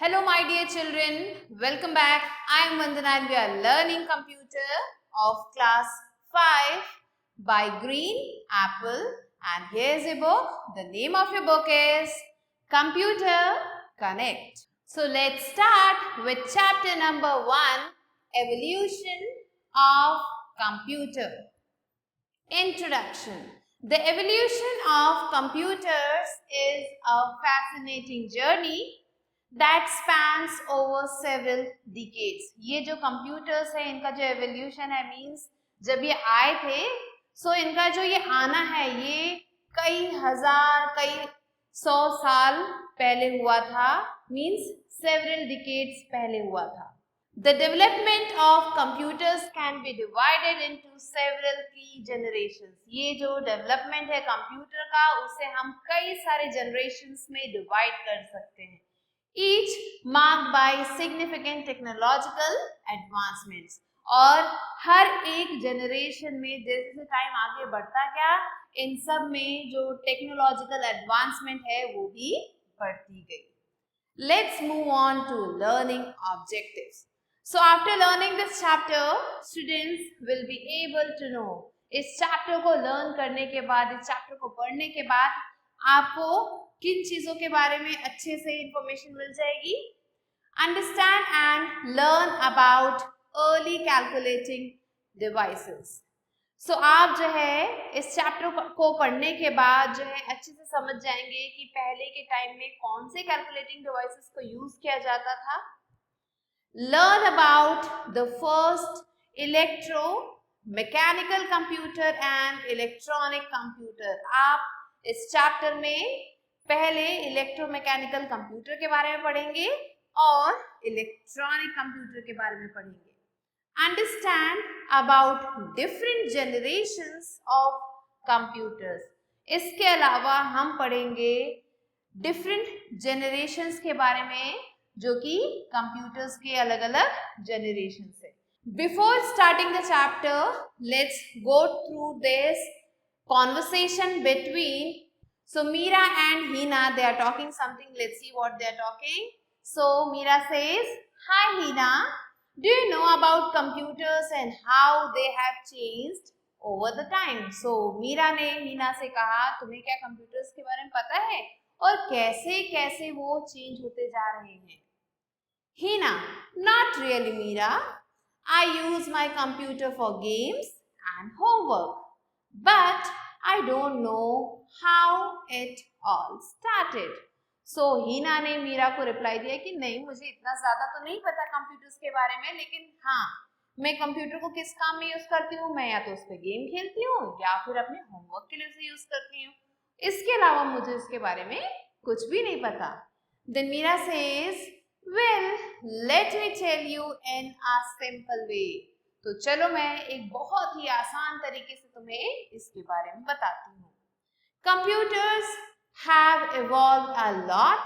Hello my dear children, welcome back. I am Vandana and we are learning computer of class 5 by Green Apple, and here's a book. The name of your book is Computer Connect. So let's start with chapter number 1, Evolution of Computer. Introduction. The evolution of computers is a fascinating journey that spans over several decades. ये जो computers है इनका जो evolution है means जब ये आए थे सो इनका जो ये आना है ये कई हजार कई 100 साल पहले हुआ था, means several decades पहले हुआ था. The development of computers can be divided into several key generations. ये जो development है computer का उसे हम कई सारे generations में divide कर सकते हैं. Each marked by significant technological advancements. और हर एक generation में जैसे जैसे time आगे बढ़ता गया इन सब में जो technological advancement है वो भी बढ़ती गई. Let's move on to learning objectives. So after learning this chapter, students will be able to know. इस chapter को learn करने के बाद, इस chapter को पढ़ने के बाद आपको किन चीजों के बारे में अच्छे से information मिल जाएगी? Understand and learn about early calculating devices. So आप जो है इस chapter को पढ़ने के बाद जो है अच्छे से समझ जाएंगे कि पहले के टाइम में कौन से calculating devices को use किया जाता था. Learn about the first electro-mechanical computer and electronic computer. आप इस chapter में पहले electromechanical computer के बारे में पढ़ेंगे और electronic computer के बारे में पढ़ेंगे. Understand about different generations of computers. इसके अलावा हम पढ़ेंगे different generations के बारे में जो कि कंप्यूटर्स के अलग अलग जनरेशन है. Before starting the chapter let's go through this conversation between so Meera and Heena. They are talking something. Let's see what they are talking. So Meera says, hi Heena, do you know about computers and how they have changed over the time. So Meera ने हीना से कहा तुम्हें क्या computers के बारे में पता है और कैसे कैसे वो चेंज होते जा रहे हैं. Hina, not really Meera. I use my computer for games and homework. But I don't know how it all started. So Hina ने मीरा को रिप्लाई दिया कि नहीं मुझे इतना ज़्यादा तो नहीं पता कंप्यूटर्स के बारे में, लेकिन हाँ मैं कंप्यूटर को किस काम में यूज़ करती हूँ. मैं या तो उस पर गेम खेलती हूँ या फिर अपने होमवर्क के लिए उसे यूज़ करती हूँ. इसके अलावा मुझे उसके बारे में कुछ भी नहीं पता. Then Meera says, well, let me tell you in a simple way. तो चलो मैं एक बहुत ही आसान तरीके से तुम्हें इसके बारे में बताती हूँ. Computers have evolved a lot,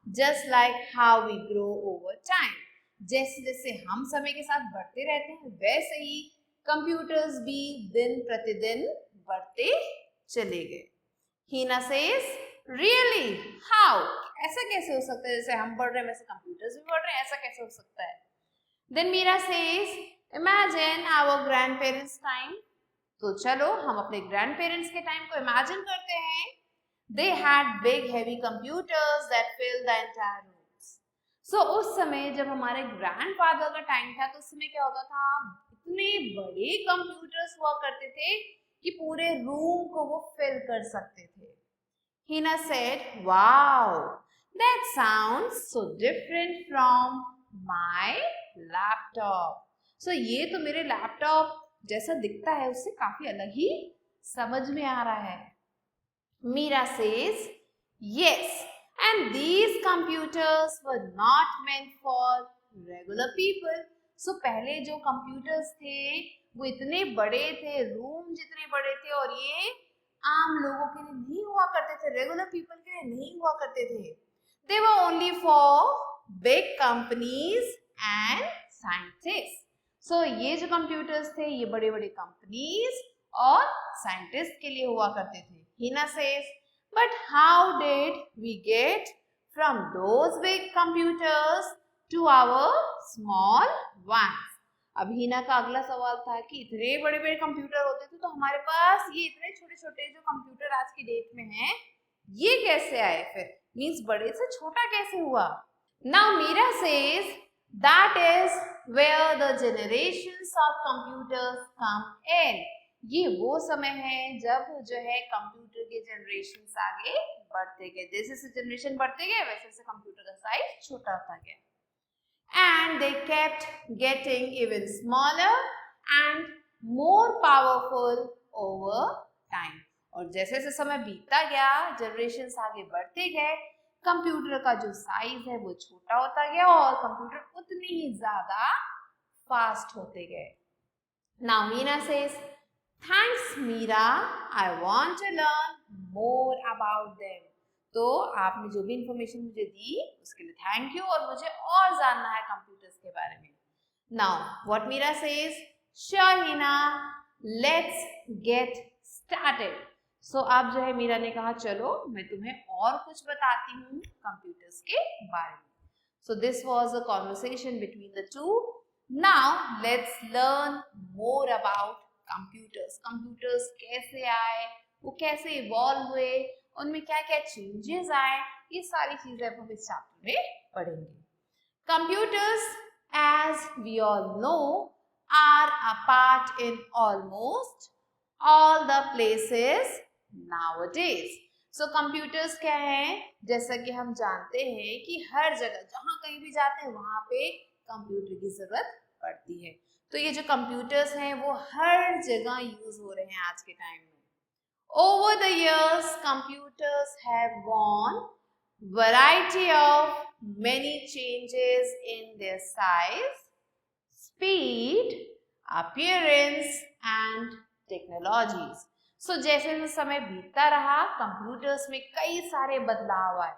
just like how we grow over time. जैसे जैसे हम समय के साथ बढ़ते रहते हैं वैसे ही कंप्यूटर्स भी दिन प्रतिदिन बढ़ते चले गए. Hina says, really? How? ऐसा कैसे हो सकता है? जैसे हम बढ़ रहे हैं वैसे कंप्यूटर्स भी बढ़ रहे हैं, ऐसा कैसे हो सकता है? Then Meera says, imagine our grandparents' time. तो चलो हम अपने grandparents के टाइम को imagine करते हैं. They had big heavy computers that filled the entire rooms. So उस समय जब हमारे grandfather का टाइम था तो उस समय क्या होता था, इतने बड़े कंप्यूटर्स हुआ करते थे कि पूरे रूम को वो फिल कर सकते थे. Hina said, wow, that sounds so different from my laptop. So ये तो मेरे लैपटॉप जैसा दिखता है उससे काफी अलग ही समझ में आ रहा है. Meera says, yes, and these computers were not meant for regular people. So पहले जो computers थे वो इतने बड़े थे, रूम जितने बड़े थे और ये आम लोगों के लिए नहीं हुआ करते थे, रेगुलर पीपल के लिए नहीं हुआ करते थे. They were only for big companies and scientists. So ये जो computers थे ये बड़े बड़े companies और scientists के लिए हुआ करते थे. Hina says, but how did we get from those big computers to our small ones. अब हिना का अगला सवाल था कि इतने बड़े बड़े कंप्यूटर होते थे तो हमारे पास ये इतने छोटे छोटे जो कंप्यूटर आज की डेट में हैं ये कैसे आए, फिर मींस बड़े से छोटा कैसे हुआ. Now Meera says that is where the generations of computers come in. ये वो समय है जब जो है कंप्यूटर के जनरेशंस आगे बढ़ते गए. जैसे जैसे जनरेशन बढ़ते गए वैसे वैसे कंप्यूटर का साइज छोटा होता गया. And they kept getting even smaller and more powerful over time. और जैसे जैसे समय बीतता गया, जनरेशंस आगे बढ़ते गए, कंप्यूटर का जो साइज है वो छोटा होता गया और कंप्यूटर उतने ही ज्यादा फास्ट होते गए. Now Meena says, thanks Meera, I want to learn more about them. तो आपने जो भी इंफॉर्मेशन मुझे दी उसके लिए थैंक यू और मुझे और जानना है कंप्यूटर्स के बारे में. Now what Meera says, sure Hina, let's get started. So अब जो है मीरा ने कहा चलो मैं तुम्हें और कुछ बताती हूँ कंप्यूटर्स के बारे में. So this was a conversation between the two. Now let's learn more about computers. Computers कैसे आए, वो कैसे इवॉल्व हुए, उनमें क्या क्या चेंजेस आए, ये सारी चीजें अब हम इस चैप्टर में पढ़ेंगे. Computers as we all know are a part in almost all the places nowadays. So computers क्या है, जैसा कि हम जानते हैं कि हर जगह जहां कहीं भी जाते हैं वहां पे कंप्यूटर की जरूरत पड़ती है. तो ये जो कंप्यूटर्स हैं वो हर जगह यूज हो रहे हैं आज के टाइम में. Over the years, computers have gone variety of many changes in their size, speed, appearance and technologies. So जैसे जैसे समय बीतता रहा कंप्यूटर्स में कई सारे बदलाव आए.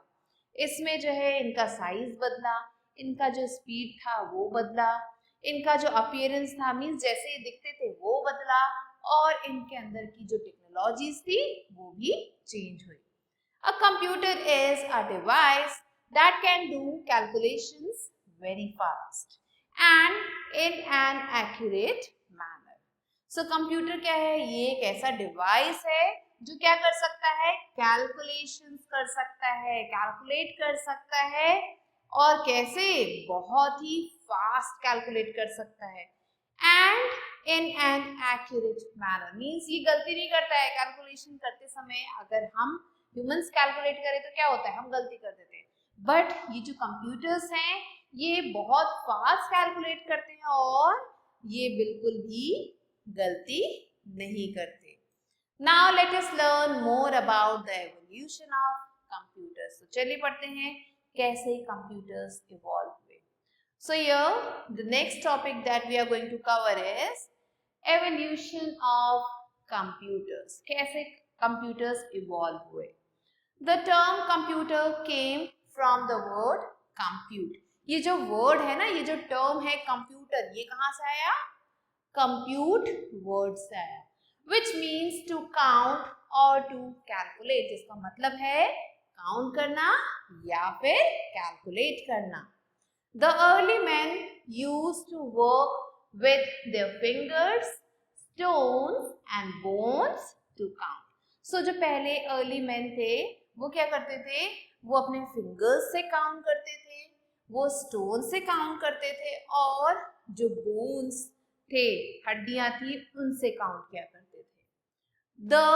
इसमें जो है इनका साइज बदला, इनका जो स्पीड था वो बदला, इनका जो अपीयरेंस था मीन्स जैसे दिखते थे वो बदला और इनके अंदर की जो टेक्नोलॉजीज थी वो भी चेंज हुई. A computer is a device that can do calculations very fast and in an accurate manner. So computer क्या है, ये एक ऐसा डिवाइस है जो क्या कर सकता है, कैलकुलेशंस कर सकता है, कैलकुलेट कर सकता है और कैसे, बहुत ही फास्ट कैलकुलेट कर सकता है. And in an accurate manner means ये गलती नहीं करता है. कैलकुलेशन करते समय अगर हम ह्यूमंस कैलकुलेट करें तो क्या होता है, हम गलती कर देते हैं. बट ये जो कंप्यूटर्स हैं ये बहुत फास्ट कैलकुलेट करते हैं और ये बिल्कुल भी गलती नहीं करते. Now let us learn more about the evolution of computers. तो चलिए पढ़ते हैं कैसे कंप्यूटर्स इवॉल्व हुए. So here the next topic that we are going to cover is evolution of computers. कैसे computers evolve हुए. The term computer came from the word compute. ये जो word है ना, ये जो term है computer, ये कहाँ से आया, compute word से आया, which means to count or to calculate. जिसका मतलब है count करना या फिर calculate करना. The early men used to work with their fingers, stones and bones to count. So जो पहले early men थे वो क्या करते थे, वो अपने fingers से count करते थे, वो stone से count करते थे और जो bones थे, हड्डियां थी, उनसे count किया करते थे. The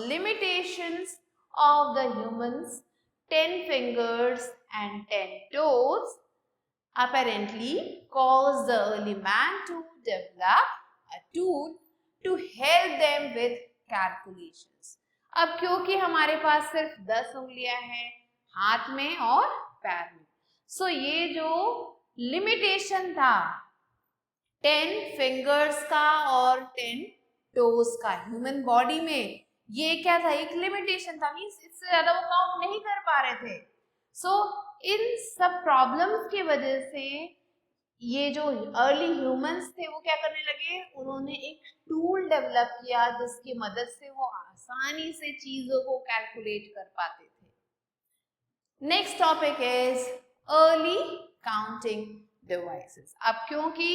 limitations of the humans 10 fingers and 10 toes apparently caused the early man to develop a tool to help them with calculations. अब क्योंकि हमारे पास सिर्फ 10 उंगलियां हैं हाथ में और पैर में, सो ये जो लिमिटेशन था 10 फिंगर्स का और 10 टोज का ह्यूमन बॉडी में, ये क्या था, एक लिमिटेशन था. मींस इससे ज्यादा वो काउंट नहीं कर पा रहे थे. सो इन सब प्रॉब्लम्स की वजह से ये जो अर्ली ह्यूमंस थे वो क्या करने लगे, उन्होंने एक टूल डेवलप किया जिसकी मदद से वो आसानी से चीजों को कैलकुलेट कर पाते थे. Next topic is early counting devices. अब क्योंकि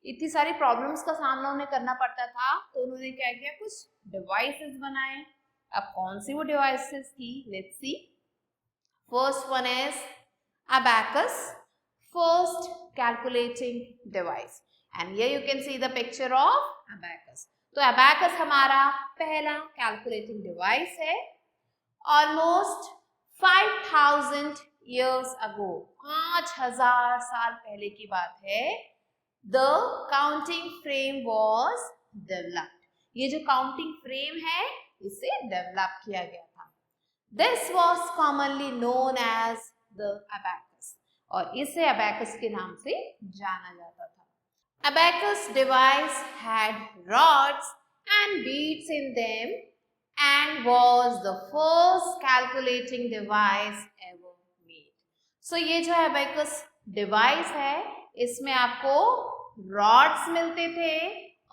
इतनी सारी प्रॉब्लम्स का सामना उन्हें करना पड़ता था तो उन्होंने क्या किया, कुछ डिवाइसेस बनाए। अब कौन सी वो डिवाइसेस थी, let's see. First one is abacus, first calculating device, and here you can see the picture of abacus. तो abacus हमारा पहला calculating device है। Almost 5000 years ago, 5000 साल पहले की बात है, the counting frame was developed। ये जो counting frame है इसे develop किया गया था। This was commonly known as the abacus, और इसे abacus के नाम से जाना जाता था। Abacus device had rods and beads in them and was the first calculating device ever made. So ये जो abacus device है इसमें आपको rods मिलते थे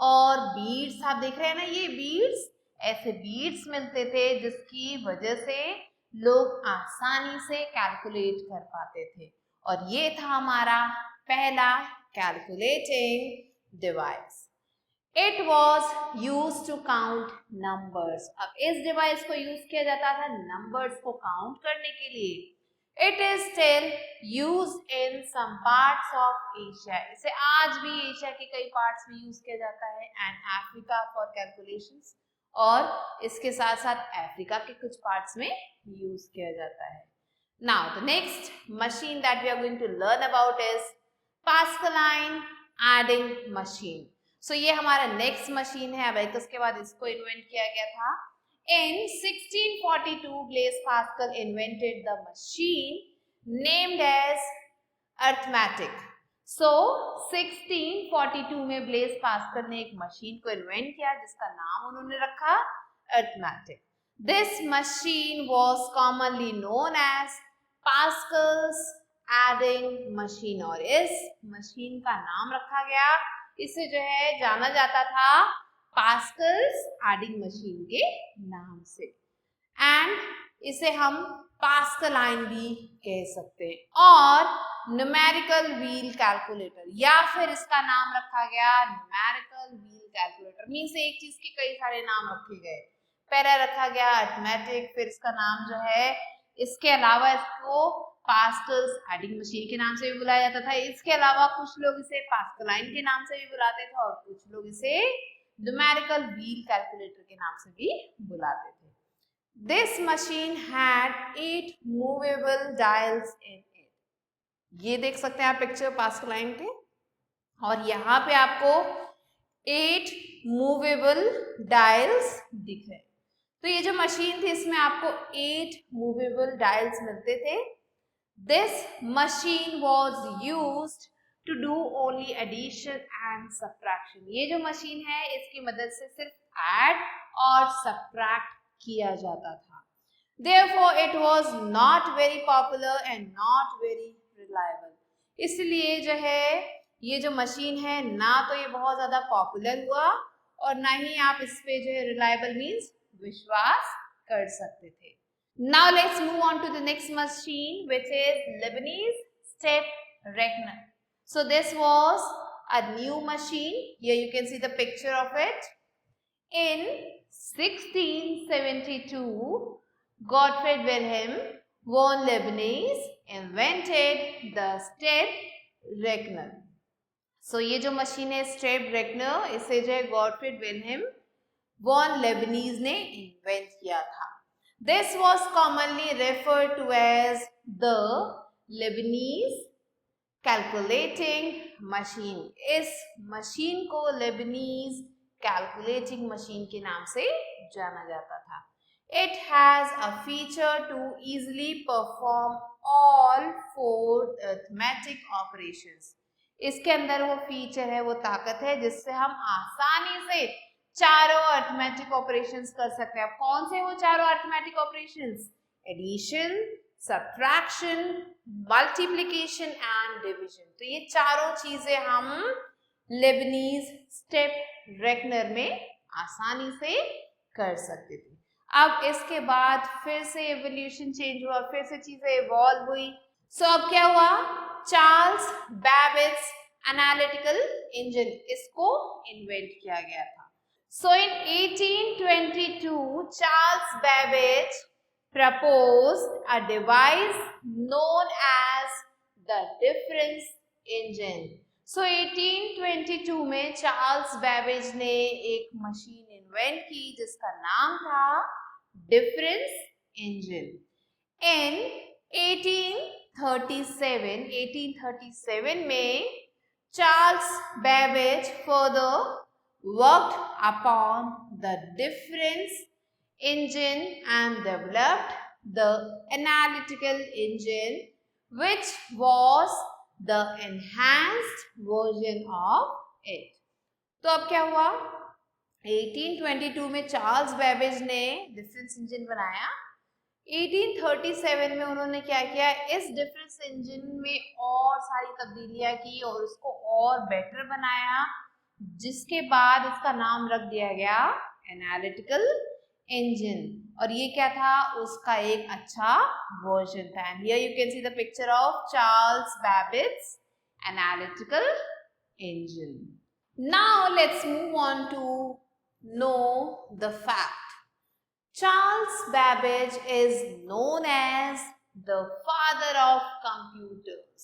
और beads, आप देख रहे हैं ना ये beads, ऐसे बीड्स मिलते थे जिसकी वजह से लोग आसानी से कैलकुलेट कर पाते थे, और ये था हमारा पहला calculating device. It was use to count numbers. अब इस डिवाइस को यूज किया जाता था नंबर्स को काउंट करने के लिए। It is still use in some parts of Asia. इसे आज भी एशिया के कई पार्ट्स में यूज किया जाता है, एंड अफ्रीका फॉर कैलकुलेशंस, और इसके साथ साथ अफ्रीका के कुछ पार्ट्स में यूज किया जाता है। Now the next machine that we are going to learn about is Pascaline adding machine. So ये हमारा नेक्स्ट मशीन है। अबैकस के बाद इसको इन्वेंट किया गया था। In 1642, Blaise Pascal invented the machine named as arithmetic. So 1642 में ब्लेस पास्कल ने एक मशीन को इन्वेंट किया जिसका नाम उन्होंने रखा arithmetic. This machine was commonly known as Pascal's adding machine, और इस मशीन का नाम रखा गया, इसे जो है जाना जाता था पास्कल्स एडिंग मशीन के नाम से, एंड इसे हम पास्कलाइन भी कह सकते हैं, और न्यूमेरिकल व्हील कैलकुलेटर, या फिर इसका नाम रखा गया न्यूमेरिकल व्हील कैलकुलेटर। मींस एक चीज के कई सारे नाम रखे गए। पहला रखा गया अरिथमेटिक, फिर इसका नाम जो है, इसके अलावा इसको पास्कल्स एडिंग मशीन के नाम से भी बुलाया जाता था। इसके अलावा कुछ लोग इसे पास्कलाइन के नाम से भी बुलाते थे, और कुछ लोग इसे न्यूमेरिकल व्हील कैलकुलेटर के नाम से भी बुलाते थे। This machine had 8 movable dials in it. ये देख सकते हैं आप पिक्चर पास्कलाइन के, और यहाँ पे आपको 8 मूवेबल डायल्स दिख रहे हैं। तो ये जो मशीन थी इसमें आपको 8 मूवेबल डायल्स मिलते थे। This machine was used to do only addition and subtraction. ये जो मशीन है इसकी मदद से सिर्फ ऐड और सब्ट्रैक्ट किया जाता था। Therefore, it was not very popular and not very reliable. इसलिए जो है ये जो मशीन है ना तो ये बहुत ज्यादा पॉपुलर हुआ और ना ही आप इस पे जो है रिलायबल मीन्स विश्वास कर सकते थे। Now let's move on to the next machine, which is Lebanese step reckoner. So this was a new machine. Here you can see the picture of it. In 1672, Gottfried Wilhelm von Leibniz invented the step reckoner. So ये जो machine है step reckoner, इसे जो है Gottfried Wilhelm von Leibniz ने invent किया था। This was commonly referred to as the Leibniz calculating machine. इस मशीन को Leibniz calculating machine के नाम से जाना जाता था। It has a feature to easily perform all 4 arithmetic operations. इसके अंदर वो फीचर है, वो ताकत है जिससे हम आसानी से चारों अरिथमेटिक ऑपरेशंस कर सकते हैं। अब कौन से वो चारों arithmetic operations? Addition, subtraction, multiplication and division. तो ये चारों चीजें हम लेबनीज स्टेप रेकनर में आसानी से कर सकते थे। अब इसके बाद फिर से एवोल्यूशन चेंज हुआ, फिर से चीजें इवॉल्व हुई। सो अब क्या हुआ, चार्ल्स बैबेज एनालिटिकल इंजन, इसको इन्वेंट किया गया था। सो इन 1822 Charles Babbage proposed a device known as the difference engine. So 1822 में चार्ल्स बैबेज ने एक मशीन इन्वेंट की जिसका नाम था डिफरेंस इंजन। इन 1837 में Charles Babbage further worked upon the difference engine and developed the analytical engine, which was the enhanced version of it. तो अब क्या हुआ, 1822 में चार्ल्स बैबेज ने डिफरेंस इंजन बनाया। 1837 में उन्होंने क्या किया, इस डिफरेंस इंजन में और सारी तब्दीलियां की और उसको और बेटर बनाया, जिसके बाद इसका नाम रख दिया गया एनालिटिकल इंजन। और ये क्या था, उसका एक अच्छा वर्जन था। And here you can see the picture of Charles Babbage analytical engine. Now let's move on to know the fact. Charles Babbage is known as the father of computers.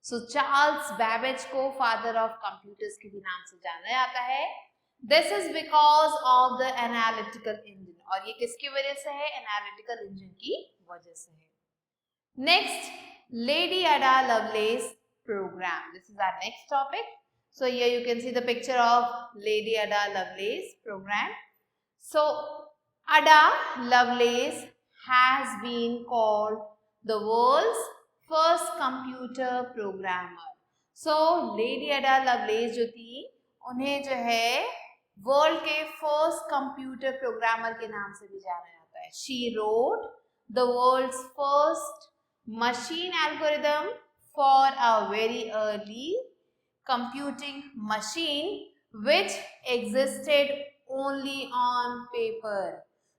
So Charles Babbage को father of computers के भी नाम से जाना जाता है। This is because of the analytical engine. और ये किसकी वजह से है, analytical engine की वजह से है। Next, Lady Ada Lovelace program. This is our next topic. So here you can see the picture of Lady Ada Lovelace program. So Ada Lovelace has been called the world's first computer programmer. So Lady Ada Lovelace जो थी, उन्हें जो है world के first computer programmer के नाम से भी जाना जाता है। She wrote the world's first machine algorithm for a very early computing machine which existed only on paper.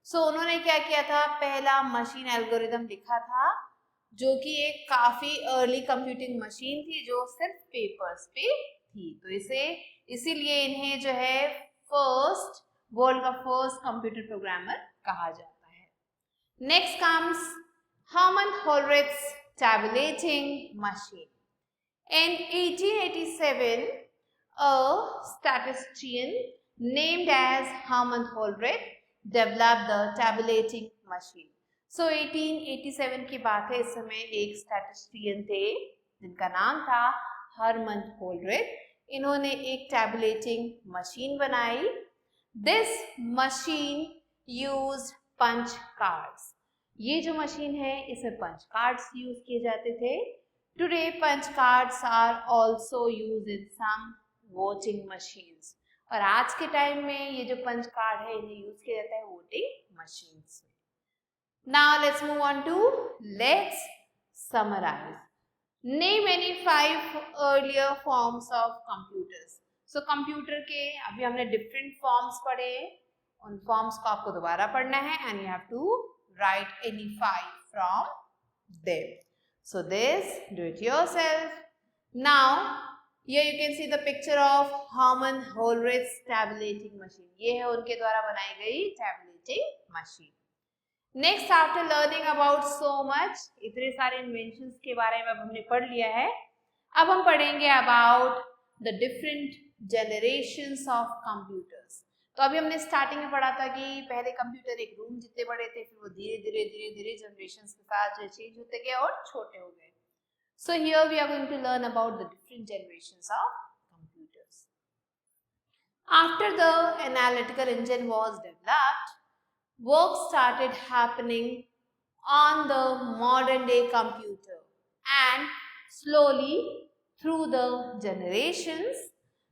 So उन्होंने क्या किया था, पहला मशीन एल्गोरिथम लिखा था जो कि एक काफी अर्ली कंप्यूटिंग मशीन थी जो सिर्फ पेपर्स पे थी। तो इसीलिए इन्हें जो है फर्स्ट, वर्ल्ड का फर्स्ट कंप्यूटर प्रोग्रामर कहा जाता है। Next comes Herman Hollerith's tabulating machine. In 1887, a statistician named as Hermann Hollerith developed the tabulating machine. So 1887 की बात है, इस समय एक स्टैटिस्टिशियन थे जिनका नाम था हरमन होलरिथ। इन्होंने एक टैबुलेटिंग मशीन बनाई। This machine used punch cards. ये जो मशीन है इसमें पंच कार्ड्स यूज किए जाते थे। Today punch cards are also used in some voting machines. और आज के टाइम में ये जो पंच कार्ड है इन्हें यूज किया जाता है वोटिंग मशीन्स में। Now let's move on to let's summarize. Name any 5 earlier forms of computers. So computer के अभी हमने different forms पढ़े, उन forms को आपको दोबारा पढ़ना है and you have to write any 5 from them. So this, do it yourself. Now here you can see the picture of Hermann Hollerith's tabulating machine. ये है उनके द्वारा बनाई गई tabulating machine. Next, after learning about so much, इतने सारे inventions के बारे में अब हमने पढ़ लिया है। अब हम पढ़ेंगे about the different generations of computers. तो अभी हमने स्टार्टिंग में पढ़ा था कि पहले कंप्यूटर एक रूम जितने बड़े थे, फिर वो धीरे धीरे जनरेशंस के साथ जो चेंज होते गए और छोटे हो गए। So here we are going to learn about the different generations of computers. After the analytical engine was developed, work started happening on the modern day computer, and slowly through the generations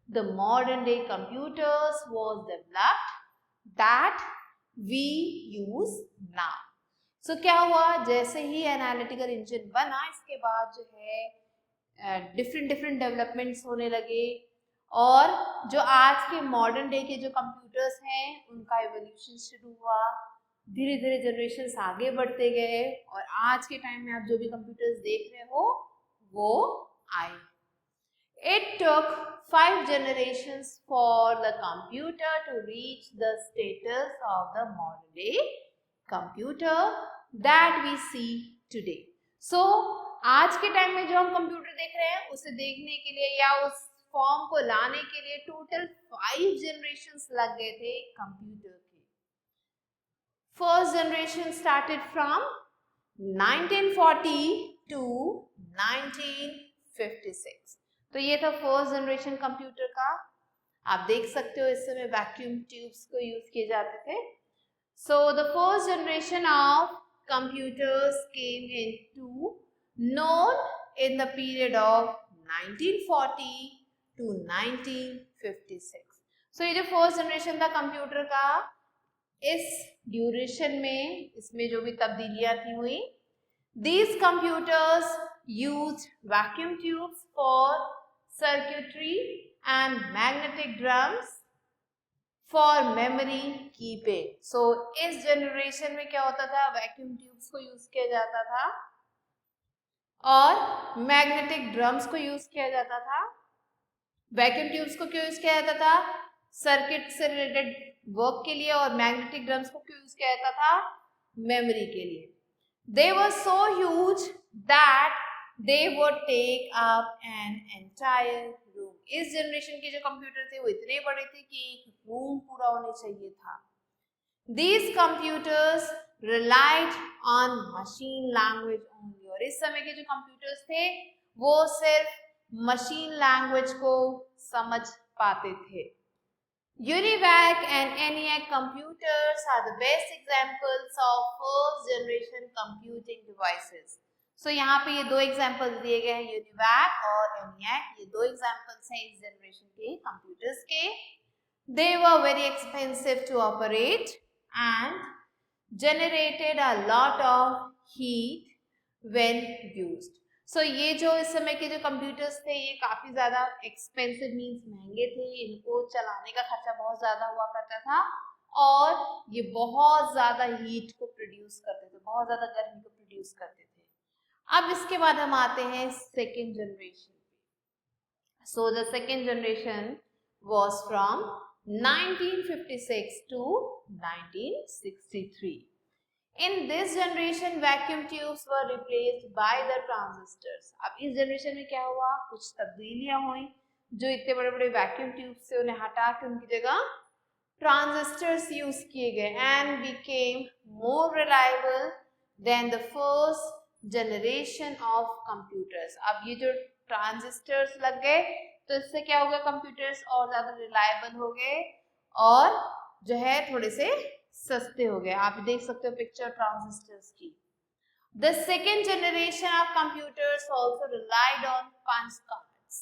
the modern day computers was developed that we use now. So क्या हुआ, जैसे ही analytical engine बना इसके बाद जो है different developments होने लगे और जो आज के मॉडर्न डे के जो कंप्यूटर्स हैं उनका एवोल्यूशन शुरू हुआ। धीरे धीरे जनरेशन्स आगे बढ़ते गए और आज के टाइम में आप जो भी कंप्यूटर्स देख रहे हो वो आए. It took 5 generations for the computer to reach the status of the modern day computer that we see today. So आज के टाइम में जो हम कंप्यूटर देख रहे हैं उसे देखने के लिए या उस फॉर्म को लाने के लिए टोटल 5 generations लग गए थे कंप्यूटर के. First generation started from 1940 to 1956. तो ये था फर्स्ट जनरेशन कंप्यूटर का. आप देख सकते हो इस समय वैक्यूम ट्यूब्स को यूज किए जाते थे. So the first generation of computers came into known in the period of 1940 to 1956. सो ये जो फर्स्ट जनरेशन था कंप्यूटर का, इस ड्यूरेशन में इसमें जो भी तब्दीलियां थी हुई. These computers used vacuum tubes for circuitry and magnetic drums for memory keeping. So इस जनरेशन में क्या होता था, वैक्यूम ट्यूब्स को यूज किया जाता था और मैग्नेटिक ड्रम्स को यूज किया जाता था. वैक्यूम ट्यूब्स को क्यों यूज किया जाता था, सर्किट से रिलेटेड वर्क के लिए, और मैग्नेटिक ड्रम्स को क्यों यूज किया जाता था, मेमोरी के लिए. They were so huge that they would take up an entire room. इस जनरेशन के जो कंप्यूटर थे वो इतने बड़े थे कि एक रूम पूरा होने चाहिए था. These computers relied on machine language only. और इस समय के जो कंप्यूटर्स थे वो सिर्फ मशीन लैंग्वेज को समझ पाते थे. UNIVAC and ENIAC computers are the best examples of first generation computing devices. So यहाँ पे ये दो एग्जाम्पल्स दिए गए हैं, UNIVAC और ENIAC. ये दो एग्जाम्पल्स हैं इस जनरेशन के कंप्यूटर्स के. They were very expensive to operate and generated a lot of heat when used. So ये जो इस समय के जो कंप्यूटर्स थे ये काफी ज्यादा एक्सपेंसिव मींस महंगे थे. इनको चलाने का खर्चा बहुत ज्यादा हुआ करता था और ये बहुत ज्यादा हीट को प्रोड्यूस करते थे, बहुत ज्यादा गर्मी को प्रोड्यूस करते थे. अब इसके बाद हम आते हैं second generation. So the second generation was from 1956 to 1963. In this generation, vacuum tubes were replaced by the transistors. अब इस जनरेशन में क्या हुआ, कुछ तब्दीलियां हुई. जो इतने बड़े बड़े वैक्यूम ट्यूब्स से उन्हें हटा के उनकी जगह ट्रांजिस्टर्स यूज किए गए and became more reliable than the first generation of computers. अब ये जो ट्रांजिस्टर्स लग गए तो इससे क्या हो गया, कंप्यूटर्स और ज्यादा रिलायबल हो गए और जो है थोड़े से सस्ते हो गए. आप देख सकते हो पिक्चर ट्रांजिस्टर्स की. The second generation of computers also relied on punch cards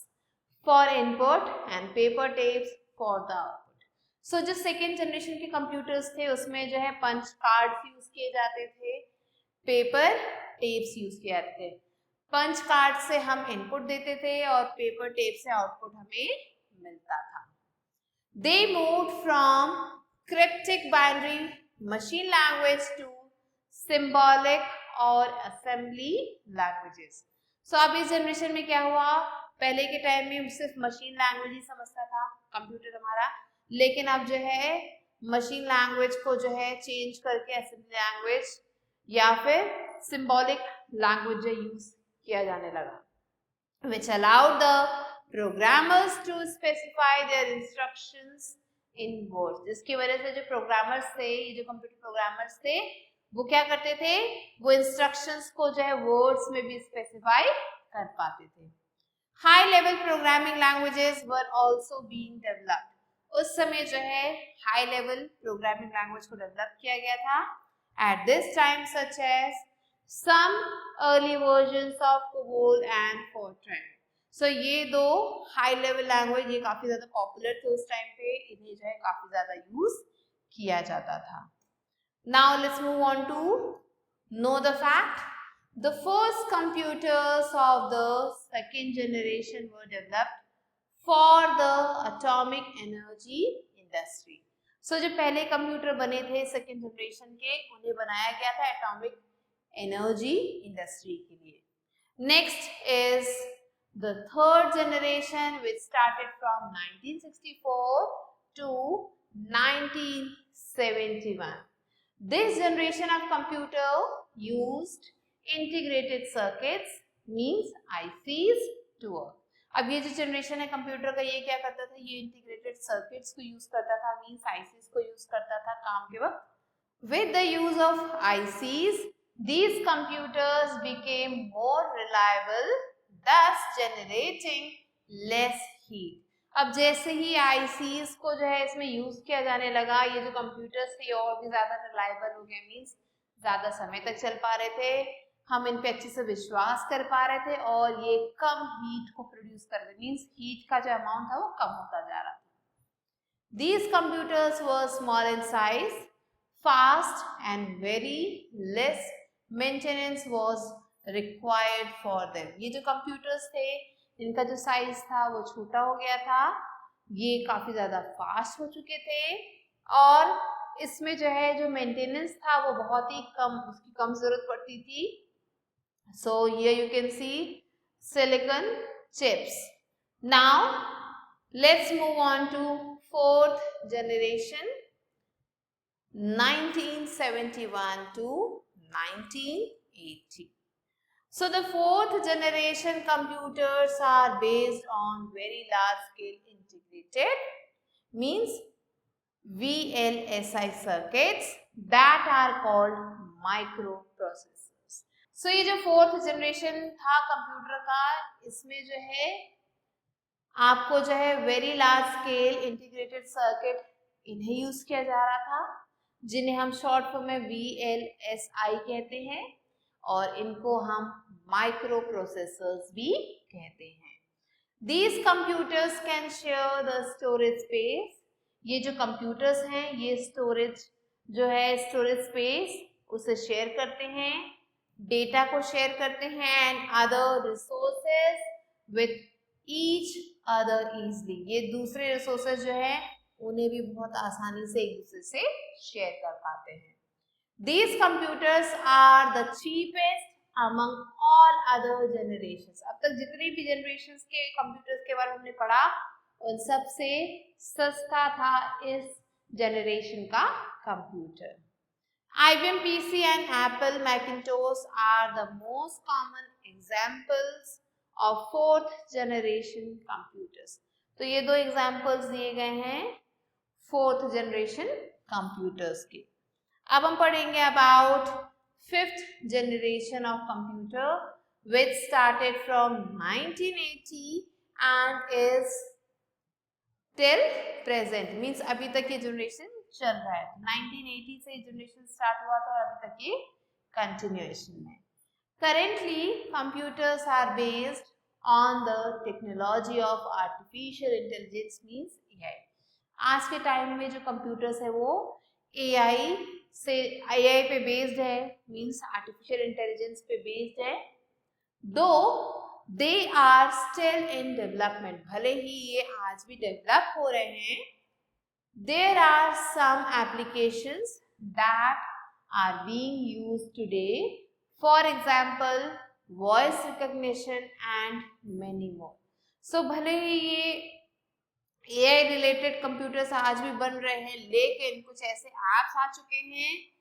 for input and paper tapes for the output. So जो second generation के कंप्यूटर्स थे उसमें जो है पंच कार्ड्स यूज किए जाते थे, पेपर टेप्स यूज किए जाते थे. पंच कार्ड से हम इनपुट देते थे और पेपर टेप से आउटपुट हमें मिलता था. They moved from cryptic binary machine language to symbolic और assembly languages. So अब इस जनरेशन में क्या हुआ, पहले के टाइम में सिर्फ मशीन लैंग्वेज ही समझता था कंप्यूटर हमारा, लेकिन अब जो है मशीन लैंग्वेज को जो है चेंज करके असेंबली लैंग्वेज या फिर सिंबॉलिक लैंग्वेज यूज किया जाने लगा, which allowed the programmers to specify their instructions in words. जिसकी वजह से जो प्रोग्रामर्स थे, ये जो कंप्यूटर प्रोग्रामर्स थे, वो क्या करते थे, वो इंस्ट्रक्शंस को जो है वर्ड्स में भी स्पेसिफाई कर पाते थे. High level programming languages were also being developed. उस समय जो है हाई लेवल प्रोग्रामिंग लैंग्वेज को डेवलप किया गया था. At this time, such as some early versions of COBOL and Fortran. So ये दो हाई लेवल लैंग्वेज ये काफी ज्यादा पॉपुलर थे उस टाइम पे, इन्हें जो है काफी ज्यादा यूज किया जाता था. Now let's move on to know the fact. The first computers of the second generation were developed for the atomic energy industry. सो जो पहले कंप्यूटर बने थे सेकेंड जनरेशन के, उन्हें बनाया गया था एटॉमिक एनर्जी इंडस्ट्री के लिए. Next is the third generation which started from 1964 to 1971. This generation of computer used integrated circuits, means ICs to work. अब ये जो जनरेशन है कंप्यूटर का, ये क्या करता था, ये इंटीग्रेटेड सर्किट्स को यूज करता था, मींस आईसीज को यूज करता था काम के वक्त. With the use of ICs these computers became more reliable, thus generating less heat. अब जैसे ही आईसीज को जो है इसमें यूज किया जाने लगा, ये जो कंप्यूटर्स थे और भी ज्यादा रिलायबल हो गए, मींस ज्यादा समय तक चल पा रहे थे, हम इन पे अच्छे से विश्वास कर पा रहे थे और ये कम हीट को प्रोड्यूस कर रहे, मींस हीट का जो अमाउंट था वो कम होता जा रहा था. These computers were small in size, fast and very less maintenance was required for them. ये जो कंप्यूटर्स थे इनका जो साइज था वो छोटा हो गया था, ये काफी ज्यादा फास्ट हो चुके थे और इसमें जो है जो मेंटेनेंस था वो बहुत ही कम, उसकी कम जरूरत पड़ती थी. So here you can see silicon chips. Now let's move on to fourth generation, 1971 to 1980. So the fourth generation computers are based on very large scale integrated, means VLSI circuits that are called microprocessors. So ये जो fourth generation था computer का, इसमें जो है आपको जो है very large scale integrated circuit इन्हें यूज किया जा रहा था, जिन्हें हम शॉर्ट फॉर्म में VLSI कहते हैं और इनको हम माइक्रो प्रोसेसर्स भी कहते हैं. These computers can share the storage space. ये जो कंप्यूटर्स हैं ये स्टोरेज जो है स्टोरेज स्पेस उसे शेयर करते हैं, डेटा को शेयर करते हैं and other resources with each other easily. ये दूसरे रिसोर्सेज जो है उन्हें भी बहुत आसानी से एक दूसरे से शेयर कर पाते हैं. These computers are the cheapest among all other generations. अब तक जितने भी generations के computers के बारे में हमने पढ़ा उन सबसे सस्ता था इस generation का computer. IBM PC and Apple Macintosh are the most common examples of fourth generation computers. तो ये दो examples दिए गए हैं fourth generation computers के. अब हम पढ़ेंगे about fifth generation of computer which started from 1980 and is till present, means अभी तक ये generation चल रहा है. 1980 से जनरेशन स्टार्ट हुआ था और अभी तक ये कंटिन्यूएशन में. Currently computers are based on the technology of artificial intelligence, means AI. आज के टाइम में जो कंप्यूटर्स है वो AI पे बेस्ड है, मींस आर्टिफिशियल इंटेलिजेंस पे बेस्ड है. Though they are still in development, भले ही ये आज भी डेवलप हो रहे हैं. There are some applications that are being used today, for example voice recognition and many more. So भले ही ये AI रिलेटेड कंप्यूटर्स आज भी बन रहे हैं, लेकिन कुछ ऐसे एप्स आ चुके हैं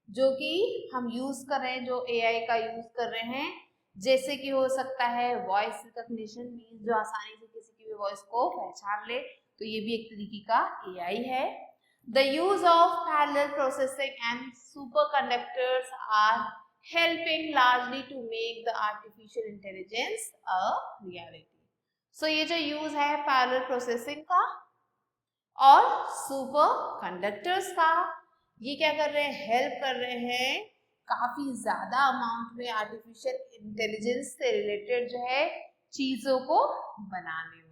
जो कि हम यूज कर रहे हैं, जो AI का यूज कर रहे हैं, जैसे कि हो सकता है वॉइस रिकॉग्निशन, मींस जो आसानी से किसी की भी वॉइस को पहचान ले, तो ये भी एक तरीके का AI है. The use of parallel processing and superconductors are helping largely to make the artificial intelligence a reality. So ये जो यूज है पैरेलल प्रोसेसिंग का और सुपर कंडक्टर्स का, ये क्या कर रहे हैं, हेल्प कर रहे हैं काफी ज्यादा अमाउंट में आर्टिफिशियल इंटेलिजेंस से रिलेटेड जो है चीजों को बनाने में.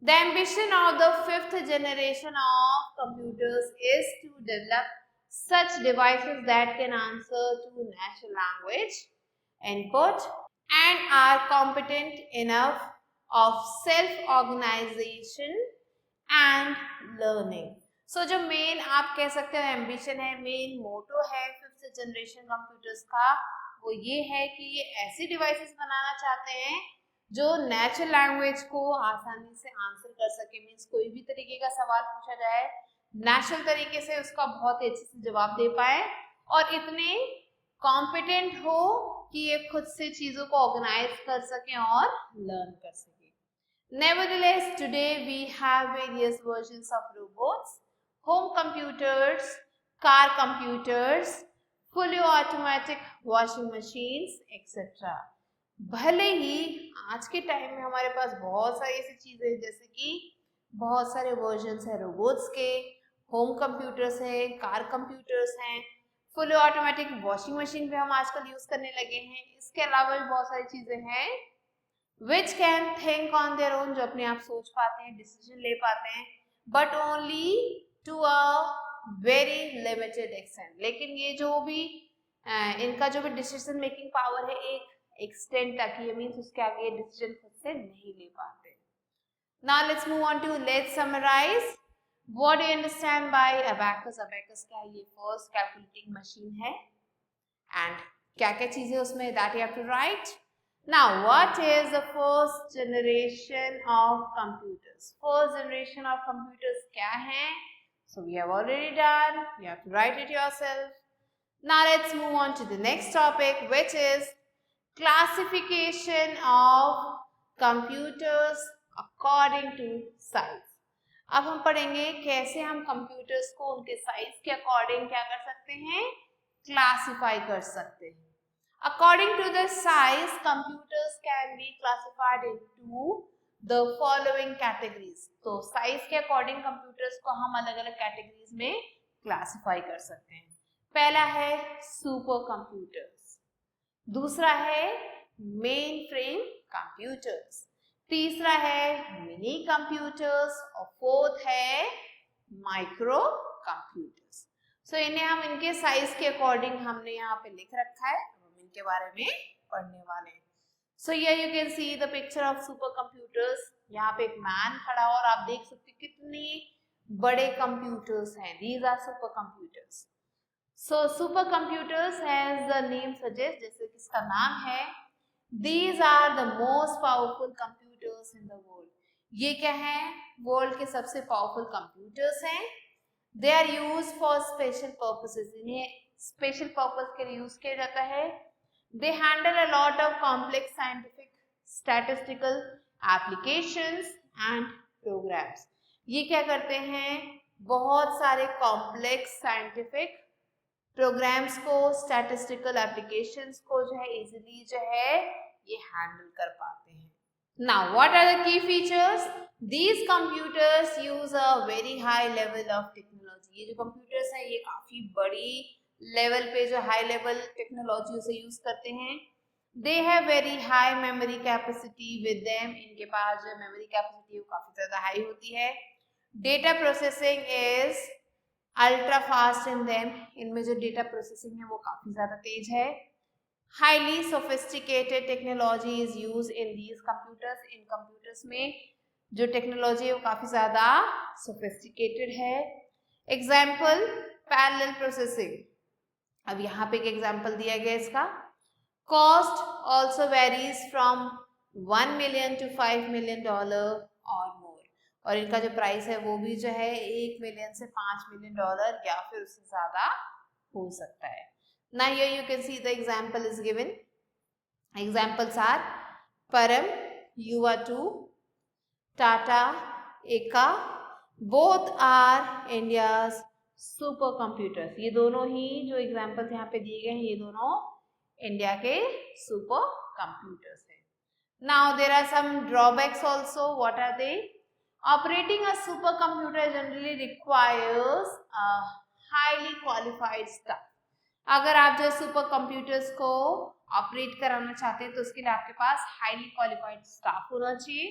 The ambition of the fifth generation of computers is to develop such devices that can answer to natural language input and are competent enough of self-organization and learning. सो जो main आप कह सकते हो एम्बिशन है, मेन मोटो है 5th generation computers का, वो ये है कि ये ऐसी डिवाइसेस बनाना चाहते हैं जो नेचुरल लैंग्वेज को आसानी से आंसर कर सके। मीन्स कोई भी तरीके का सवाल पूछा जाए नेचुरल तरीके से उसका बहुत ही अच्छे से जवाब दे पाए, और इतने कॉम्पिटेंट हो कि ये खुद से चीजों को ऑर्गेनाइज कर सके और लर्न कर सके। Nevertheless, today we have various versions of robots, home computers, car computers, fully automatic washing machines, etc. भले ही आज के टाइम में हमारे पास बहुत सारी ऐसी चीजें हैं, जैसे कि बहुत सारे वर्जन्स हैं रोबोट्स के, होम कंप्यूटर्स हैं, कार कंप्यूटर्स हैं, फुली ऑटोमेटिक वॉशिंग मशीन भी हम आजकल यूज करने लगे हैं। इसके अलावा भी बहुत सारी चीजें हैं which can think on their own, जो अपने आप सोच पाते हैं, डिसीजन ले पाते हैं, but only to a very limited extent. लेकिन ये जो भी इनका जो भी डिसीजन मेकिंग पावर है एक एक्सटेंट तक, ये मीन्स उसके आगे डिसीजन खुद से नहीं ले पाते। Now let's move on to let's summarise what do you understand by abacus. Abacus क्या है? ये फर्स्ट कैलकुलेटिंग मशीन है, एंड क्या क्या चीजें उसमें that you have to write. Now, what is the first generation of computers? First generation of computers क्या है? So we have already done. You have to write it yourself. Now let's move on to the next topic, which is classification of computers according to size. अब हम पढ़ेंगे कैसे हम computers को उनके size के अकॉर्डिंग क्या कर सकते हैं, क्लासिफाई कर सकते हैं। According to the size, computers can be classified into the following categories. तो size के according computers को हम अलग अलग categories में classify कर सकते हैं। पहला है super computers, दूसरा है mainframe computers, तीसरा है mini computers, और फोर्थ है micro computers. So इन्हें हम इनके साइज के अकॉर्डिंग हमने यहाँ पे लिख रखा है, के बारे में पढ़ने वाले हैं। So here you can see the picture of super computers. यहाँ पे एक मैन खड़ा और आप देख सकते हैं कितने बड़े कंप्यूटर्स हैं। These are super computers. So super computers as the name suggest, जैसे कि इसका नाम है, these are the most powerful computers in the world. ये क्या है? वर्ल्ड के सबसे पावरफुल कंप्यूटर्स हैं। They are use for special purposes, इन्हें स्पेशल पर्पस के लिए यूज किया जाता है। They handle a lot of complex scientific, statistical applications and programs. ये क्या करते हैं? बहुत सारे complex scientific programs को, statistical applications को जो है easily जो है ये handle कर पाते हैं। Now, what are the key features? These computers use a very high level of technology. ये जो computers हैं ये काफी बड़ी लेवल पे जो हाई लेवल टेक्नोलॉजी उसे यूज करते हैं। They have very high memory capacity with them, इनके पास जो मेमोरी कैपेसिटी वो काफी ज्यादा हाई होती है। Data processing is ultra fast in them, इनमें जो डेटा प्रोसेसिंग है वो काफी ज्यादा तेज है। Highly sophisticated technology is use in these computers, in computers में जो टेक्नोलॉजी है वो काफी ज्यादा सोफिस्टिकेटेड है। एग्जाम्पल पैरेलल प्रोसेसिंग, अब यहाँ पे एक एग्जाम्पल दिया गया इसका। Cost also varies from 1 million to $5 million और मोर, और इनका जो प्राइस है वो भी जो है 1 million से $5 million या फिर उससे ज्यादा हो सकता है। Now here you can see the example is given. Examples are Param, UA2, Tata, Eka. Both are India's super computers. ये दोनों ही जो एग्जाम्पल्स यहाँ पे दिए गए हैं ये दोनों इंडिया के सुपर कंप्यूटर्स हैं। Now there are some drawbacks also. What are they? Operating a super computer generally requires highly qualified staff. अगर आप जो सुपर कंप्यूटर्स को ऑपरेट कराना चाहते हैं तो उसके लिए आपके पास हाईली क्वालिफाइड स्टाफ होना चाहिए।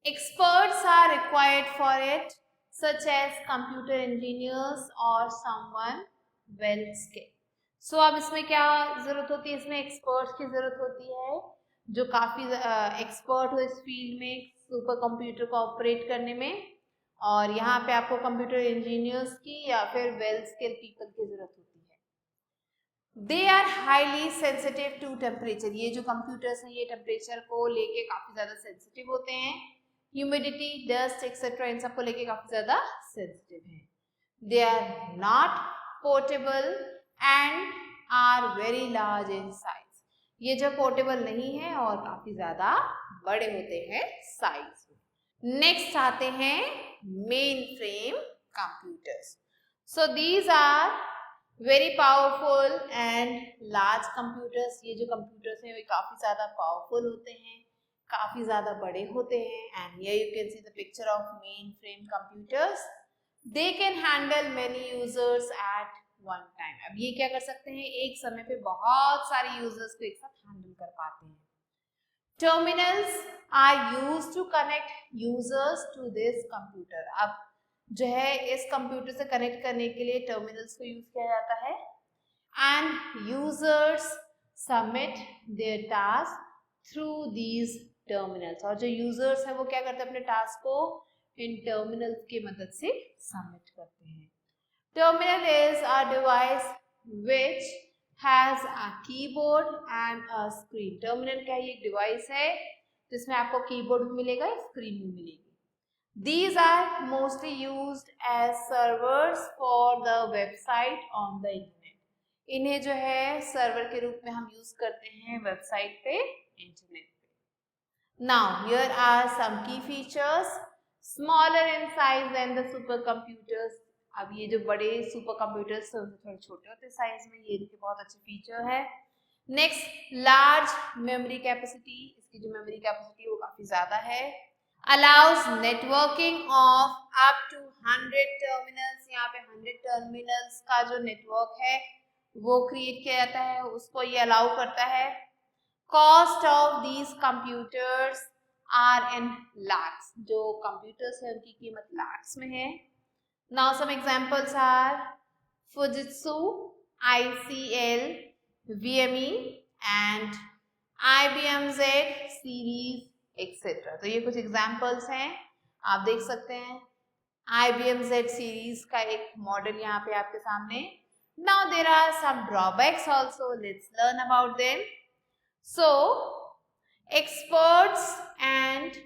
Experts are required for it, such as computer engineers or someone well skilled. So अब इसमें क्या जरूरत होती है? इसमें एक्सपर्ट्स की जरूरत होती है जो काफी एक्सपर्ट हो इस फील्ड में सुपर कंप्यूटर को ऑपरेट करने में, और यहाँ पे आपको कंप्यूटर इंजीनियर्स की या फिर वेल स्किल पीपल की जरूरत होती है। They are highly sensitive to temperature, ये जो कंप्यूटर्स हैं ये टेम्परेचर को लेके काफी ज्यादा सेंसिटिव होते हैं, ह्यूमिडिटी, डस्ट एक्सेट्रा इन सबको लेके काफी ज्यादा सेंसिटिव हैं। They are not portable and are very large in size, ये जो पोर्टेबल नहीं है और काफी ज्यादा बड़े होते हैं साइज में। नेक्स्ट आते हैं main frame computers. So these are very powerful and large computers, ये जो कंप्यूटर्स हैं वे काफी ज्यादा पावरफुल होते हैं, काफी ज्यादा बड़े होते हैं। And here you can see the picture of main frame computers. They can handle many users at one time, अब ये क्या कर सकते हैं, एक समय पे बहुत सारे यूजर्स को एक साथ हैंडल कर पाते हैं। Terminals are used to connect users to this computer, अब जो है इस कंप्यूटर से कनेक्ट करने के लिए टर्मिनल्स को यूज किया जाता है। And users submit there task through these terminals, और जो यूजर्स है वो क्या करते हैं, अपने टास्क को इन टर्मिनल्स की मदद से सबमिट करते हैं। Terminal is a device which has a keyboard and a screen. Terminal क्या है, एक डिवाइस है जिसमें आपको कीबोर्ड भी मिलेगा, स्क्रीन भी मिलेगी। These are mostly used as servers for the website on the internet. इन्हें जो है सर्वर के रूप में हम यूज करते हैं वेबसाइट पे, इंटरनेट पे। Now here are some key features. Smaller in size than the supercomputers. अब ये जो बड़े सुपर कंप्यूटर्स हैं उनसे थोड़े छोटे होते हैं साइज में, ये इनके बहुत अच्छे फीचर है। नेक्स्ट, लार्ज मेमोरी कैपेसिटी, इसकी जो मेमोरी कैपेसिटी वो काफी ज्यादा है। Allows networking of up to 100 terminals, यहाँ पे 100 टर्मिनल्स का जो नेटवर्क है वो क्रिएट किया जाता है, उसको ये अलाउ करता है। Cost of these computers are in lakhs, जो कंप्यूटर्स है उनकी कीमत लाख्स में है। Now some examples are Fujitsu, ICL, VME and IBM Z series etc. तो ये कुछ examples हैं, आप देख सकते हैं। IBM Z series का एक मॉडल यहाँ पे आपके सामने। Now there are some drawbacks also. Let's learn about them. So experts and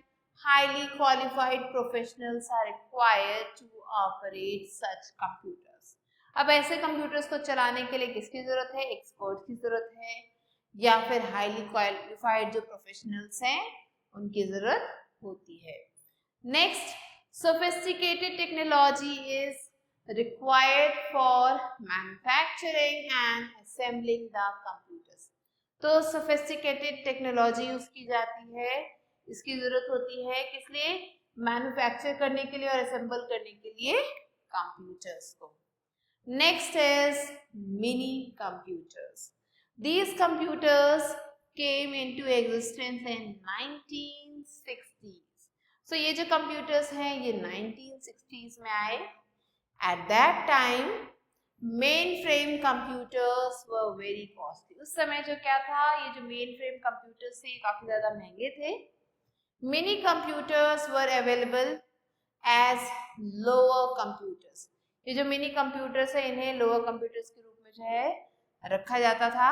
highly qualified professionals are required to operate such computers. अब ऐसे कंप्यूटर्स को चलाने के लिए किसकी जरूरत है, एक्सपर्ट की जरूरत है, या फिर हाईली क्वालिफाइड जो प्रोफेशनल्स हैं उनकी जरूरत होती है। Next, sophisticated technology is required for manufacturing and assembling the computers. तो सोफिस्टिकेटेड टेक्नोलॉजी यूज की जाती है, इसकी जरूरत होती है किस लिए, मैन्युफैक्चर करने के लिए और असेंबल करने के लिए कंप्यूटर्स को। Next is mini computers. These computers came into existence in 1960s। सो ये जो कंप्यूटर्स हैं ये 1960s में आए। At that time main frame computers were very costly, उस समय जो क्या था, ये जो मेन फ्रेम कंप्यूटर्स थे ये काफी ज्यादा महंगे थे। Many computers were available as lower computers. ये जो मिनी कंप्यूटर्स है इन्हें लोअर कंप्यूटर्स के रूप में जो है रखा जाता था।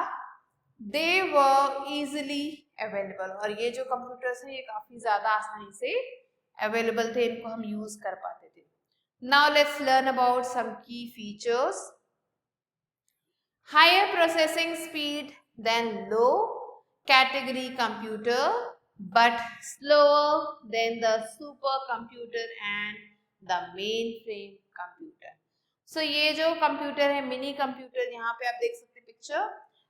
They were easily available, और ये जो कंप्यूटर्स हैं ये काफी ज्यादा आसानी से अवेलेबल थे, इनको हम यूज कर पाते थे। Now let's learn about some key features. Higher processing speed than low category computer, but slower than the supercomputer and the mainframe computer. So ये जो कंप्यूटर है मिनी कंप्यूटर, यहाँ पे आप देख सकते हैं पिक्चर।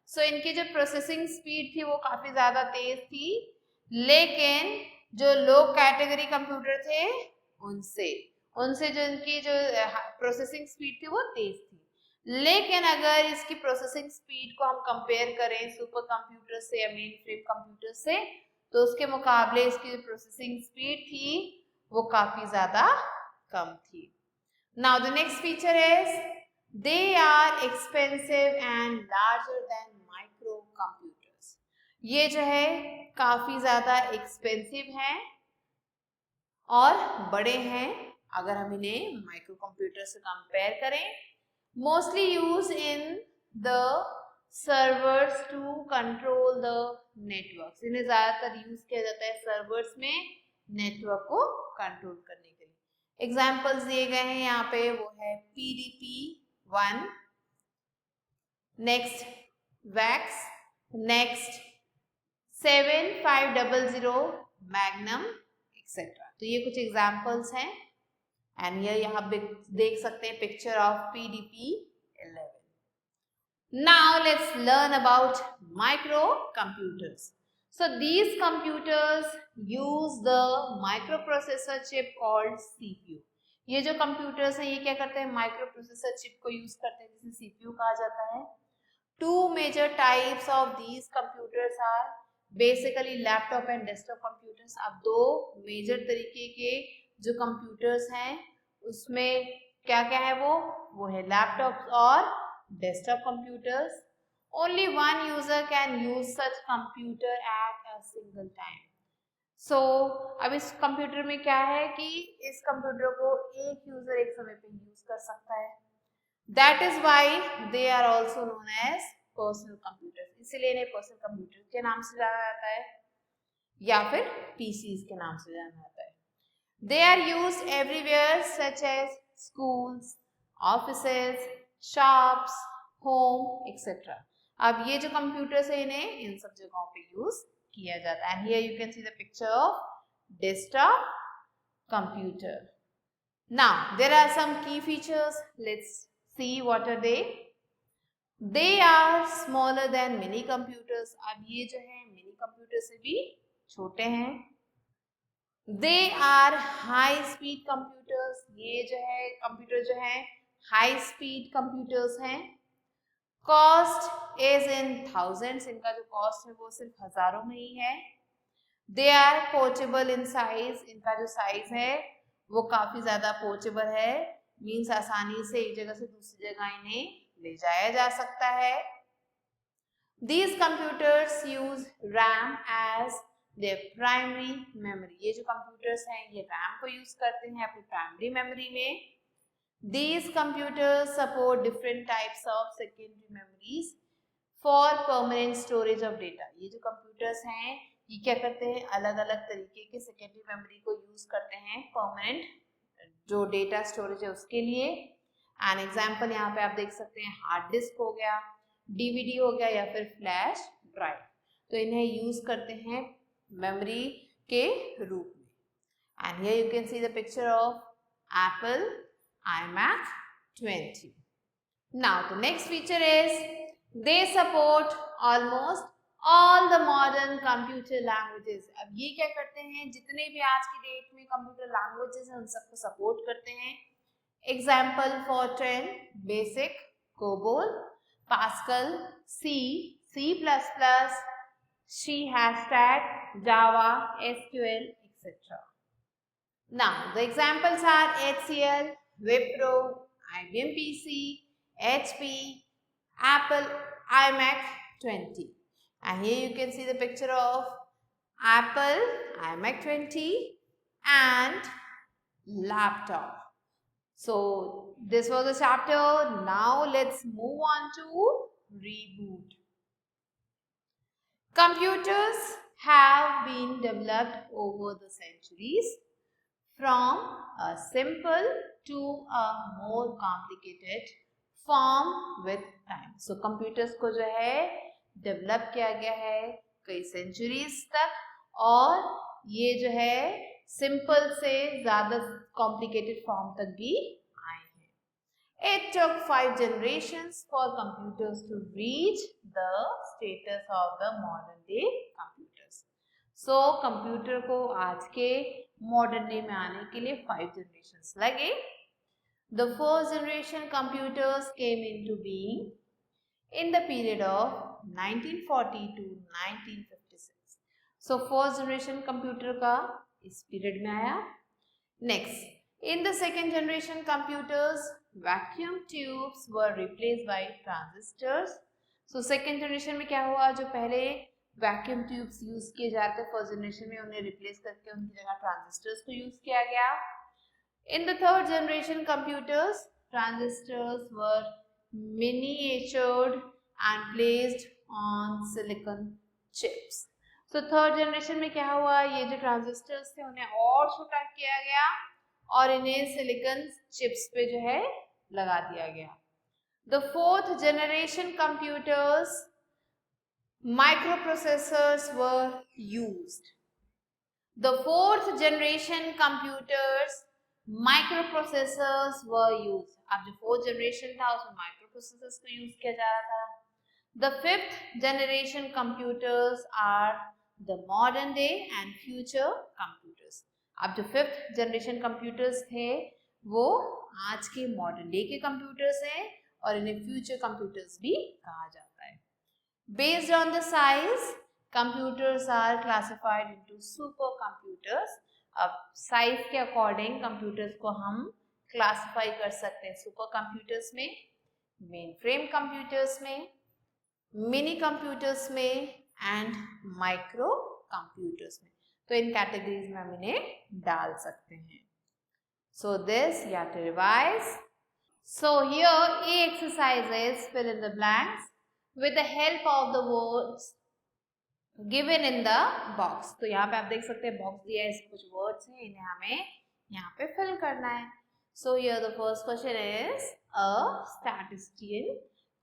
सो इनकी जो प्रोसेसिंग स्पीड थी वो काफी ज्यादा तेज थी, लेकिन जो लो कैटेगरी कंप्यूटर थे उनसे जो इनकी जो प्रोसेसिंग स्पीड थी वो तेज थी। लेकिन अगर इसकी प्रोसेसिंग स्पीड को हम कंपेयर करें सुपर कंप्यूटर से या मेन फ्रेम कंप्यूटर से, तो उसके मुकाबले इसकी जो प्रोसेसिंग स्पीड थी वो काफी ज्यादा कम थी। Now the next feature is they are expensive and larger than micro computers. ये जो है काफी ज्यादा एक्सपेंसिव हैं और बड़े हैं अगर हम इन्हें माइक्रो कंप्यूटर से कंपेयर करें, mostly use in the servers to control the networks. इन्हें ज्यादातर यूज किया जाता है सर्वर्स में नेटवर्क को कंट्रोल करने के लिए। एग्जाम्पल्स दिए गए हैं यहाँ पे, वो है PDP-1, next wax, next 7500 magnum etcetera. तो ये कुछ एग्जाम्पल्स हैं एंड ये यहाँ देख सकते हैं picture of PDP-11। Now let's learn about microcomputers. So these computers use the microprocessor chip called CPU. ये जो computers हैं ये क्या करते हैं, microprocessor chip को use करते हैं जिसे CPU कहा जाता है। Two major types of these computers are basically laptop and desktop computers. अब दो major तरीके के जो computers हैं उसमें क्या क्या है, वो है laptops और desktop computers. Only one user can use such computer at a single time. So अब इस कंप्यूटर में क्या है कि इस कंप्यूटर को एक यूजर एक समय पे यूज कर सकता है। That is why they are also known as personal computers. इसीलिए इन्हें पर्सनल कंप्यूटर के नाम से जाना जाता है या फिर PCs के नाम से जाना जाता है। They are used everywhere such as schools, offices, shops, home, etc. अब ये जो कंप्यूटर्स है इन्हें इन सब जगहों पे यूज किया जाता है। And here you can see the picture of desktop computer. Now there are some key features. Let's see what are they. They are smaller than mini computers. अब ये जो है मिनी कंप्यूटर से भी छोटे हैं। They are high speed computers. ये जो है कंप्यूटर जो है हाई स्पीड कंप्यूटर्स हैं। कॉस्ट इज इन थाउजेंड्स, इनका जो कॉस्ट है वो सिर्फ हजारों में ही है। They are portable in size, इनका जो साइज है वो काफी ज्यादा पोर्टेबल है, मीन्स आसानी से एक जगह से दूसरी जगह इन्हें ले जाया जा सकता है। These computers use RAM as their primary memory. ये जो कंप्यूटर्स हैं ये RAM को यूज करते हैं अपनी प्राइमरी मेमोरी में। These computers support different types of secondary memories for permanent storage of data. ये जो computers हैं ये क्या करते हैं, अलग अलग तरीके के सेकेंडरी मेमोरी को यूज करते हैं परमानेंट जो डेटा स्टोरेज है उसके लिए। एन एग्जाम्पल यहाँ पे आप देख सकते हैं, हार्ड डिस्क हो गया, DVD हो गया या फिर फ्लैश ड्राइव, तो इन्हें यूज करते हैं मेमोरी के रूप में। And here you can see the picture of Apple iMac 20. Now the next feature is they support almost all the modern computer languages. अब ये क्या करते हैं, जितने भी आज की डेट में कंप्यूटर लैंग्वेजेस हैं उन सबको सपोर्ट करते हैं। Example Fortran, basic, COBOL, Pascal, C, C++, C#, Java, SQL, etc. Now the examples are HCL, Wipro, IBM PC, HP, Apple iMac 20. And here you can see the picture of Apple iMac 20 and laptop. So this was the chapter. Now let's move on to reboot. Computers have been developed over the centuries from a simple to a more complicated form with time. So computers को जो है develop किया गया है कई centuries तक, और ये जो है सिंपल से ज्यादा कॉम्प्लिकेटेड फॉर्म तक भी आए हैं। It took 5 generations for computers to reach the status of the modern day computers. So computer को आज के मॉडर्न डे में आने के लिए 5 generations लगे। The first generation computers came into being in the period of 1940 to 1956. So first generation computer का इस पीरियड में आया। Next, in the second generation computers, vacuum tubes were replaced by transistors. So second generation में क्या हुआ, जो पहले vacuum tubes use किए जाते फर्स्ट जनरेशन में उन्हें रिप्लेस करके उनकी जगह ट्रांजिस्टर्स को यूज किया गया। In the third generation computers, transistors were miniatured and placed on silicon chips. So third generation में क्या हुआ, ये जो ट्रांजिस्टर्स थे उन्हें और छोटा किया गया और इन्हें सिलिकॉन चिप्स पे जो है लगा दिया गया. The fourth generation computers, microprocessors were used. The fourth generation computers, microprocessors were used. अब जो fourth generation था उसमें microprocessors को use किया जा रहा था. The fifth generation computers are the modern day and future computers. अब जो fifth generation computers थे वो आज के modern day के computers हैं और इन्हें future computers भी कहा जाता है. Based on the size, computers are classified into supercomputers. अब size के according computers को हम classify कर सकते हैं supercomputers में, mainframe computers में, mini computers में and micro computers में. तो इन categories में हम इन्हें डाल सकते हैं. So this you have to revise. So here A exercise is fill in the blanks with the help of the words given in the box. तो यहाँ पे आप देख सकते हैं बॉक्स दिया है, इसमें कुछ words हैं, इन्हें हमें यहाँ पे fill करना है. So here the first question is a statistician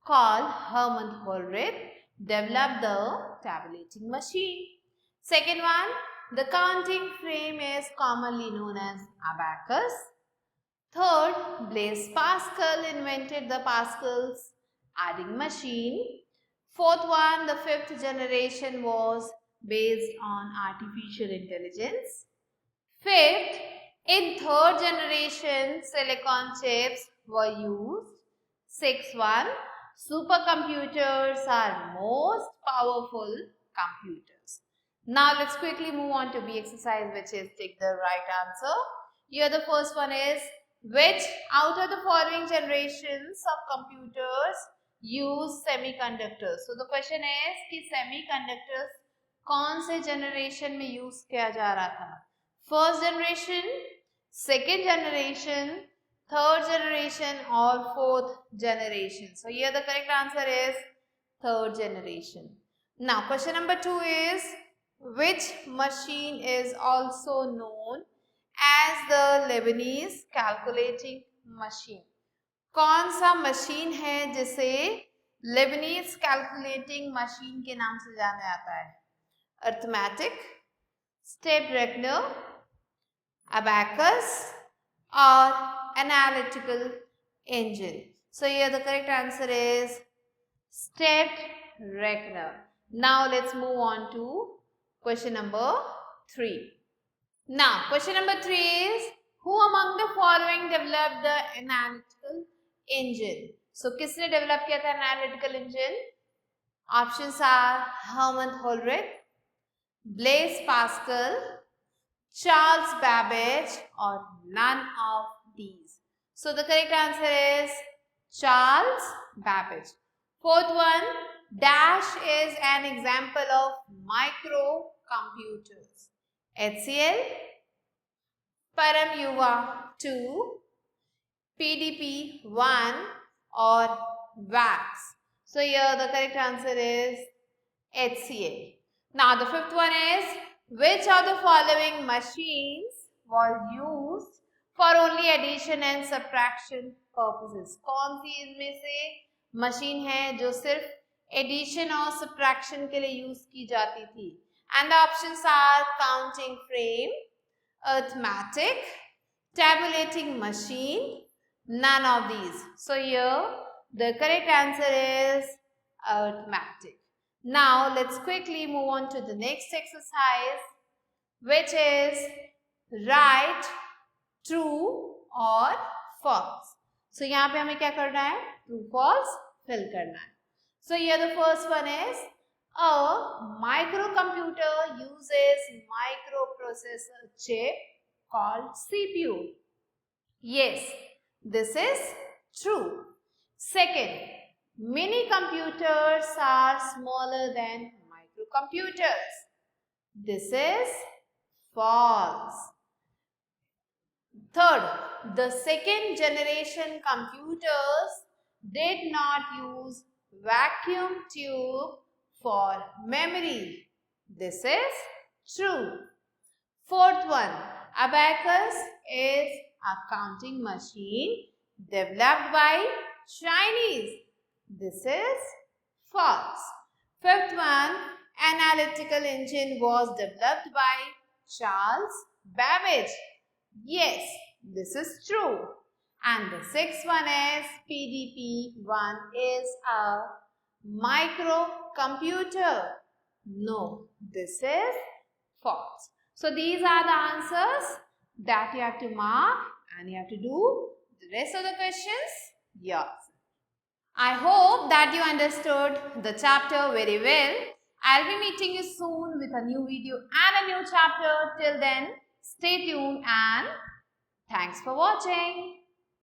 called Hermann Hollerith developed the tabulating machine. Second one, the counting frame is commonly known as abacus. Third, Blaise Pascal invented the Pascal's adding machine. Fourth one, the fifth generation was based on artificial intelligence. Fifth, in third generation, silicon chips were used. Sixth one, supercomputers are most powerful computers. Now let's quickly move on to B exercise, which is take the right answer. Here the first one is, which out of the following generations of computers use semiconductors? So the question is कि semiconductors कौन से generation में use किया जा रहा था? First generation, second generation, third generation or fourth generation? So here the correct answer is third generation. Now question number 2 is, which machine is also known as the Leibniz calculating machine? कौन सा machine है जिसे Leibniz calculating machine के नाम से जाना जाता है? Arithmetic, step reckoner, abacus or analytical engine? So here the correct answer is stepped reckoner. Now let's move on to question number 3. Now question number 3 is, who among the following developed the analytical engine? So किसने develop किया था analytical engine? Options are Hermann Hollerith, Blaise Pascal, Charles Babbage or none of these. So the correct answer is Charles Babbage. Fourth one, dash is an example of microcomputers. HCL, Param Yuva 2, PDP 1 or VAX. So here the correct answer is HCL. Now the fifth one is, which of the following machines was used for only addition and subtraction purposes? कौन सी इनमें से machine है जो सिर्फ addition और subtraction के लिए use की जाती थी? And the options are counting frame, arithmetic, tabulating machine, none of these. So here the correct answer is arithmetic. Now let's quickly move on to the next exercise, which is write true or false. So यहाँ पे हमें क्या करना है? True false fill करना है. So here the first one is, a microcomputer uses microprocessor chip called CPU. Yes, this is true. Second, mini computers are smaller than microcomputers. This is false. Third, the second generation computers did not use vacuum tube for memory. This is true. Fourth one, abacus is a counting machine developed by Chinese. This is false. Fifth one, analytical engine was developed by Charles Babbage. Yes, this is true. And the sixth one is PDP-1 is a microcomputer. No, this is false. So these are the answers that you have to mark and you have to do the rest of the questions yourself. I hope that you understood the chapter very well. I'll be meeting you soon with a new video and a new chapter. Till then, stay tuned and thanks for watching.